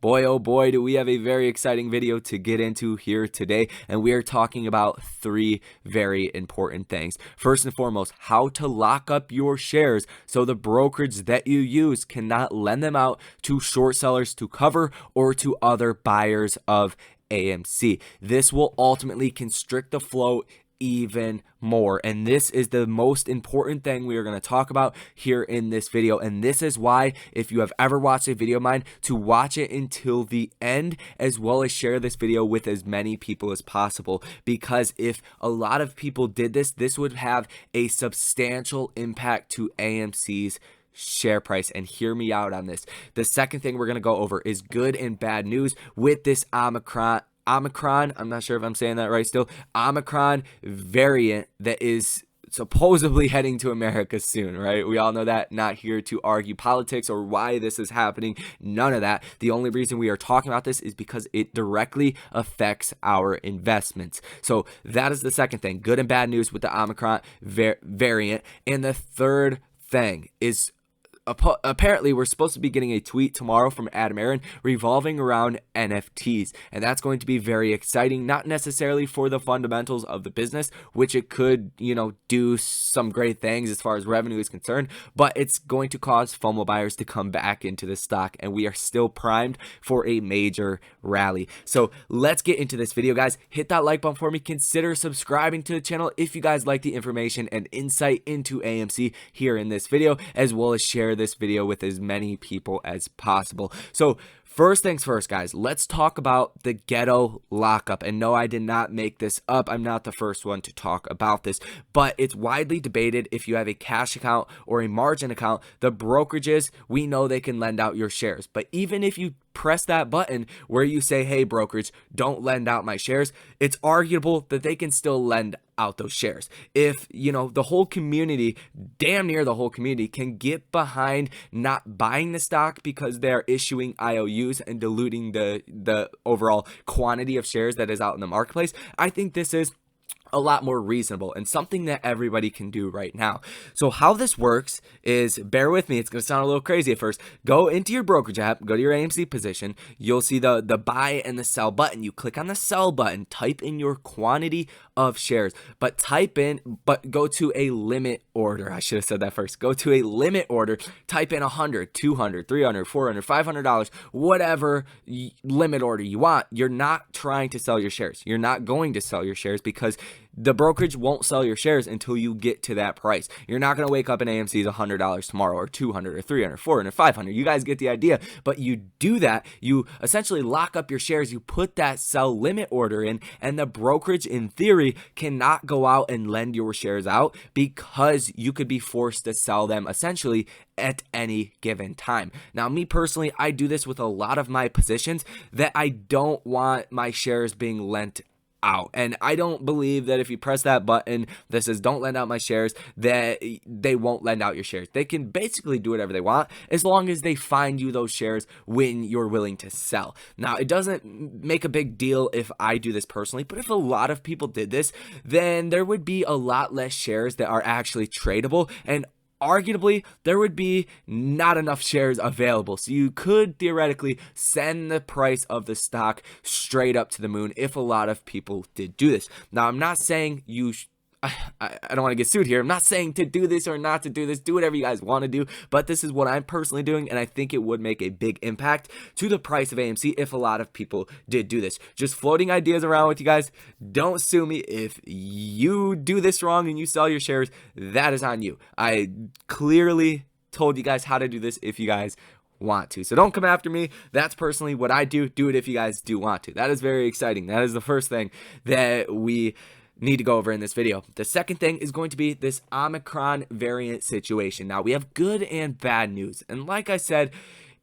Boy, oh boy, do we have a very exciting video to get into here today, and we are talking about three very important things. First and foremost, how to lock up your shares so the brokerage that you use cannot lend them out to short sellers to cover or to other buyers of AMC. This will ultimately constrict the flow even more, and this is the most important thing we are going to talk about here in this video. And this is why, if you have ever watched a video of mine, to watch it until the end, as well as share this video with as many people as possible, because if a lot of people did this, this would have a substantial impact to AMC's share price. And hear me out on this. The second thing we're going to go over is good and bad news with this Omicron, I'm not sure if I'm saying that right still, Omicron variant that is supposedly heading to America soon, right? We all know that. Not here to argue politics or why this is happening. None of that. The only reason we are talking about this is because it directly affects our investments. So that is the second thing, good and bad news with the Omicron variant. And the third thing is, apparently we're supposed to be getting a tweet tomorrow from Aron revolving around NFTs, and that's going to be very exciting, not necessarily for the fundamentals of the business, which it could, do some great things as far as revenue is concerned, but it's going to cause FOMO buyers to come back into the stock, and we are still primed for a major rally. So let's get into this video, guys. Hit that like button for me. Consider subscribing to the channel if you guys like the information and insight into AMC here in this video, as well as share this video with as many people as possible. So first things first, guys, let's talk about the ghetto lockup. And no, I did not make this up. I'm not the first one to talk about this, but it's widely debated if you have a cash account or a margin account. The brokerages, we know they can lend out your shares, but even if you press that button where you say, hey, brokerage, don't lend out my shares, it's arguable that they can still lend out those shares. If, the whole community, damn near the whole community, can get behind not buying the stock because they're issuing IOUs and diluting the overall quantity of shares that is out in the marketplace, I think this is a lot more reasonable and something that everybody can do right now. So how this works is, bear with me, it's going to sound a little crazy at first. Go into your brokerage app, go to your AMC position, you'll see the buy and the sell button. You click on the sell button, type in your quantity of shares, but go to a limit order. I should have said that first. Go to a limit order, type in 100, 200, 300, 400, $500, whatever limit order you want. You're not trying to sell your shares. You're not going to sell your shares because the brokerage won't sell your shares until you get to that price. You're not going to wake up and AMC's $100 tomorrow, or 200 or 300, 400, 500. You guys get the idea. But you do that, you essentially lock up your shares, you put that sell limit order in, and the brokerage in theory cannot go out and lend your shares out because you could be forced to sell them essentially at any given time. Now, me personally, I do this with a lot of my positions that I don't want my shares being lent out. And I don't believe that if you press that button that says don't lend out my shares, that they won't lend out your shares. They can basically do whatever they want as long as they find you those shares when you're willing to sell. Now, it doesn't make a big deal if I do this personally, but if a lot of people did this, then there would be a lot less shares that are actually tradable, and arguably, there would be not enough shares available. So you could theoretically send the price of the stock straight up to the moon if a lot of people did do this. Now, I'm not saying I don't want to get sued here. I'm not saying to do this or not to do this. Do whatever you guys want to do. But this is what I'm personally doing, and I think it would make a big impact to the price of AMC if a lot of people did do this. Just floating ideas around with you guys. Don't sue me. If you do this wrong and you sell your shares, that is on you. I clearly told you guys how to do this if you guys want to. So don't come after me. That's personally what I do. Do it if you guys do want to. That is very exciting. That is the first thing that we need to go over in this video. The second thing is going to be this Omicron variant situation. Now, we have good and bad news. And like I said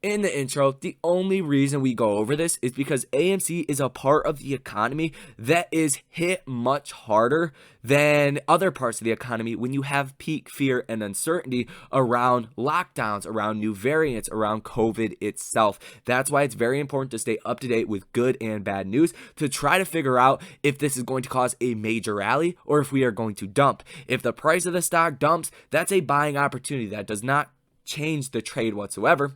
in the intro, the only reason we go over this is because AMC is a part of the economy that is hit much harder than other parts of the economy when you have peak fear and uncertainty around lockdowns, around new variants, around COVID itself. That's why it's very important to stay up to date with good and bad news to try to figure out if this is going to cause a major rally or if we are going to dump. If the price of the stock dumps, that's a buying opportunity. That does not change the trade whatsoever.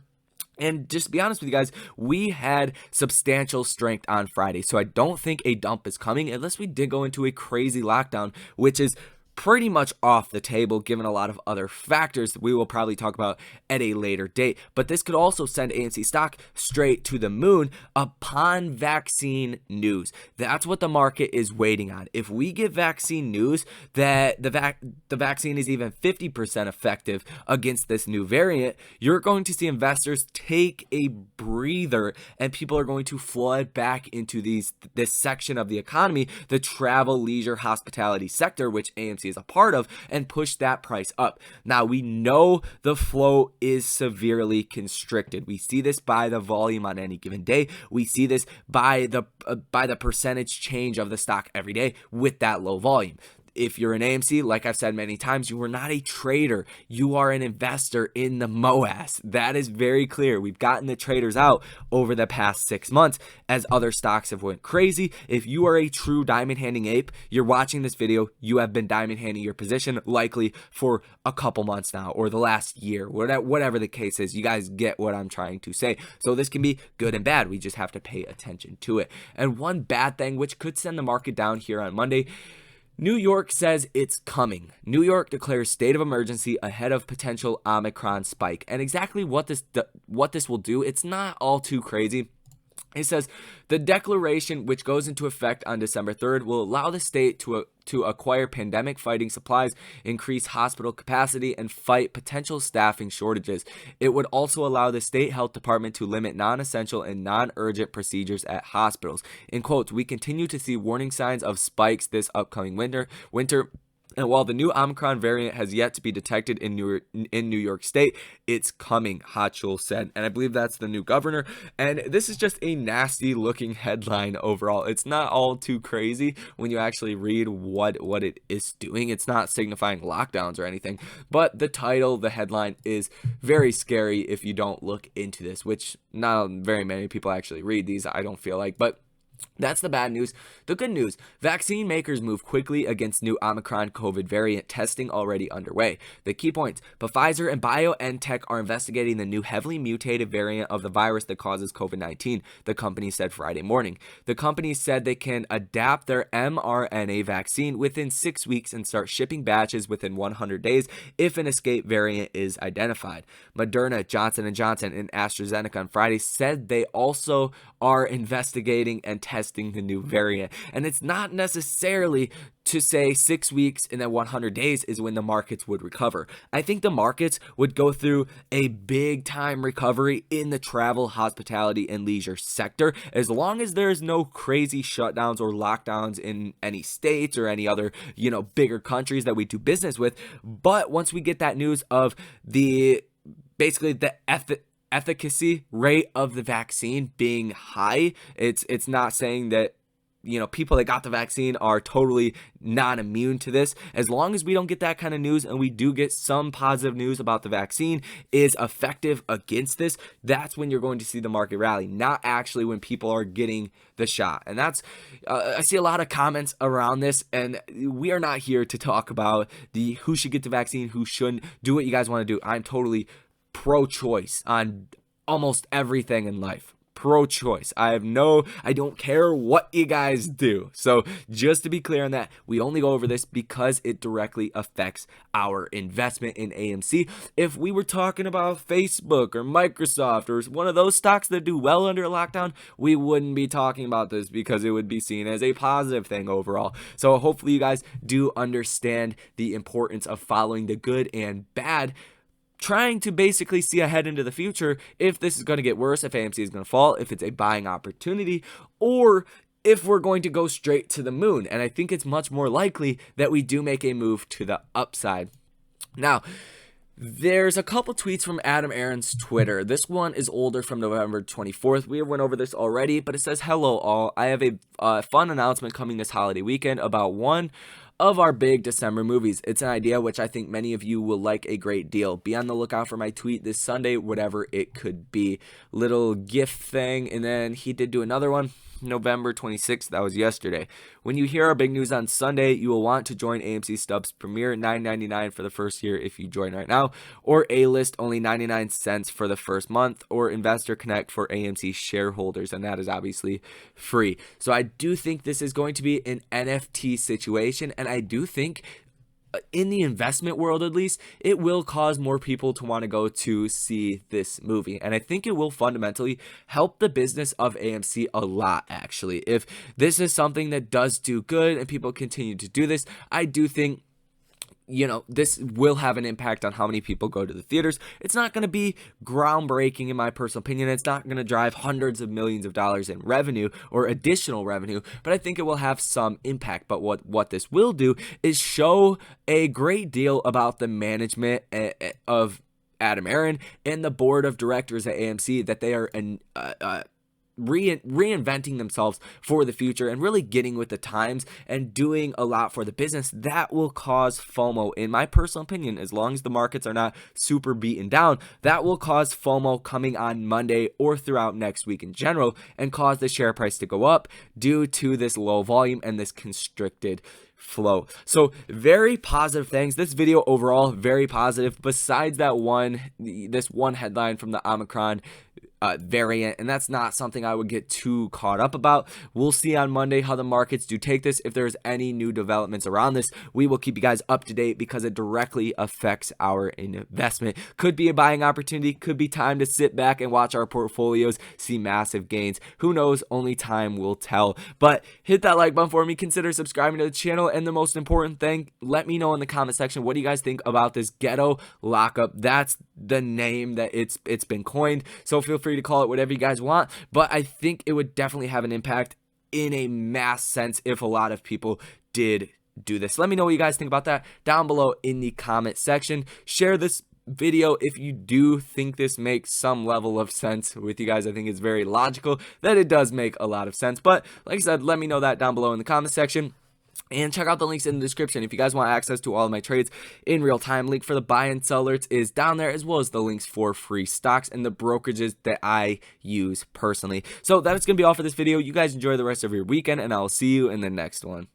And just to be honest with you guys, we had substantial strength on Friday. So I don't think a dump is coming unless we did go into a crazy lockdown, which is pretty much off the table given a lot of other factors that we will probably talk about at a later date. But this could also send AMC stock straight to the moon upon vaccine news. That's what the market is waiting on. If we get vaccine news that the vaccine is even 50% effective against this new variant, you're going to see investors take a breather and people are going to flood back into this section of the economy, the travel, leisure, hospitality sector, which AMC is a part of, and push that price up. Now, we know the flow is severely constricted. We see this by the volume on any given day. We see this by the percentage change of the stock every day with that low volume. If you're an AMC, like I've said many times, you are not a trader. You are an investor in the MOAS. That is very clear. We've gotten the traders out over the past 6 months as other stocks have went crazy. If you are a true diamond handing ape, you're watching this video, you have been diamond handing your position likely for a couple months now or the last year, whatever the case is. You guys get what I'm trying to say. So this can be good and bad. We just have to pay attention to it. And one bad thing, which could send the market down here on Monday, New York says it's coming. New York declares state of emergency ahead of potential Omicron spike. And exactly what this will do, it's not all too crazy. It says the declaration, which goes into effect on December 3rd, will allow the state to acquire pandemic fighting supplies, increase hospital capacity, and fight potential staffing shortages. It would also allow the state health department to limit non-essential and non-urgent procedures at hospitals. In quotes, we continue to see warning signs of spikes this upcoming winter. And while the new Omicron variant has yet to be detected in New York State, it's coming, Hochul said. And I believe that's the new governor. And this is just a nasty looking headline overall. It's not all too crazy when you actually read what it is doing. It's not signifying lockdowns or anything. But the title, the headline is very scary if you don't look into this, which not very many people actually read these, I don't feel like. But that's the bad news. The good news, vaccine makers move quickly against new Omicron COVID variant, testing already underway. The key points, Pfizer and BioNTech are investigating the new heavily mutated variant of the virus that causes COVID-19, the company said Friday morning. The company said they can adapt their mRNA vaccine within 6 weeks and start shipping batches within 100 days if an escape variant is identified. Moderna, Johnson & Johnson, and AstraZeneca on Friday said they also are investigating and testing the new variant. And it's not necessarily to say 6 weeks and then 100 days is when the markets would recover. I think the markets would go through a big time recovery in the travel, hospitality, and leisure sector as long as there's no crazy shutdowns or lockdowns in any states or any other, bigger countries that we do business with. But once we get that news of the efficacy rate of the vaccine being high, it's not saying that people that got the vaccine are totally non-immune to this. As long as we don't get that kind of news and we do get some positive news about the vaccine is effective against this, that's when you're going to see the market rally, not actually when people are getting the shot. And that's I see a lot of comments around this, and we are not here to talk about who should get the vaccine, who shouldn't. Do what you guys want to do. I'm totally pro-choice on almost everything in life. Pro-choice. I don't care what you guys do. So just to be clear on that, we only go over this because it directly affects our investment in AMC. If we were talking about Facebook or Microsoft or one of those stocks that do well under a lockdown, we wouldn't be talking about this because it would be seen as a positive thing overall. So hopefully you guys do understand the importance of following the good and bad, trying to basically see ahead into the future if this is going to get worse, if AMC is going to fall, if it's a buying opportunity, or if we're going to go straight to the moon. And I think it's much more likely that we do make a move to the upside. Now, there's a couple tweets from Aron's Twitter. This one is older, from November 24th. We went over this already, but it says, "Hello all, I have a fun announcement coming this holiday weekend about one of our big December movies. It's an idea which I think many of you will like a great deal. Be on the lookout for my tweet this Sunday, whatever it could be." Little gift thing, and then he did do another one. November 26th. That was yesterday. When you hear our big news on Sunday, you will want to join AMC Stubs Premier, $9.99 for the first year if you join right now, or A-List only 99 cents for the first month, or Investor Connect for AMC shareholders, and that is obviously free. So I do think this is going to be an NFT situation, and I do think in the investment world, at least, it will cause more people to want to go to see this movie. And I think it will fundamentally help the business of AMC a lot, actually. If this is something that does do good and people continue to do this, I do think, you know, this will have an impact on how many people go to the theaters. It's not going to be groundbreaking, in my personal opinion. It's not going to drive hundreds of millions of dollars in revenue or additional revenue, but I think it will have some impact. But what this will do is show a great deal about the management of Aron and the board of directors at AMC, that they are reinventing themselves for the future and really getting with the times and doing a lot for the business. That will cause FOMO, in my personal opinion, as long as the markets are not super beaten down. That will cause FOMO coming on Monday or throughout next week in general, and cause the share price to go up due to this low volume and this constricted flow. So very positive things. This video overall very positive, besides that this one headline from the Omicron variant, and that's not something I would get too caught up about. We'll see on Monday how the markets do take this. If there's any new developments around this, we will keep you guys up to date, because it directly affects our investment. Could be a buying opportunity, could be time to sit back and watch our portfolios see massive gains. Who knows? Only time will tell. But hit that like button for me, consider subscribing to the channel, and the most important thing, let me know in the comment section, what do you guys think about this ghetto lockup? That's the name that it's been coined, so feel free to call it whatever you guys want, but I think it would definitely have an impact in a mass sense if a lot of people did do this. Let me know what you guys think about that down below in the comment section. Share this video if you do think this makes some level of sense with you guys. I think it's very logical that it does make a lot of sense, but like I said, let me know that down below in the comment section. And check out the links in the description if you guys want access to all of my trades in real time. Link for the buy and sell alerts is down there, as well as the links for free stocks and the brokerages that I use personally. So that is going to be all for this video. You guys enjoy the rest of your weekend, and I'll see you in the next one.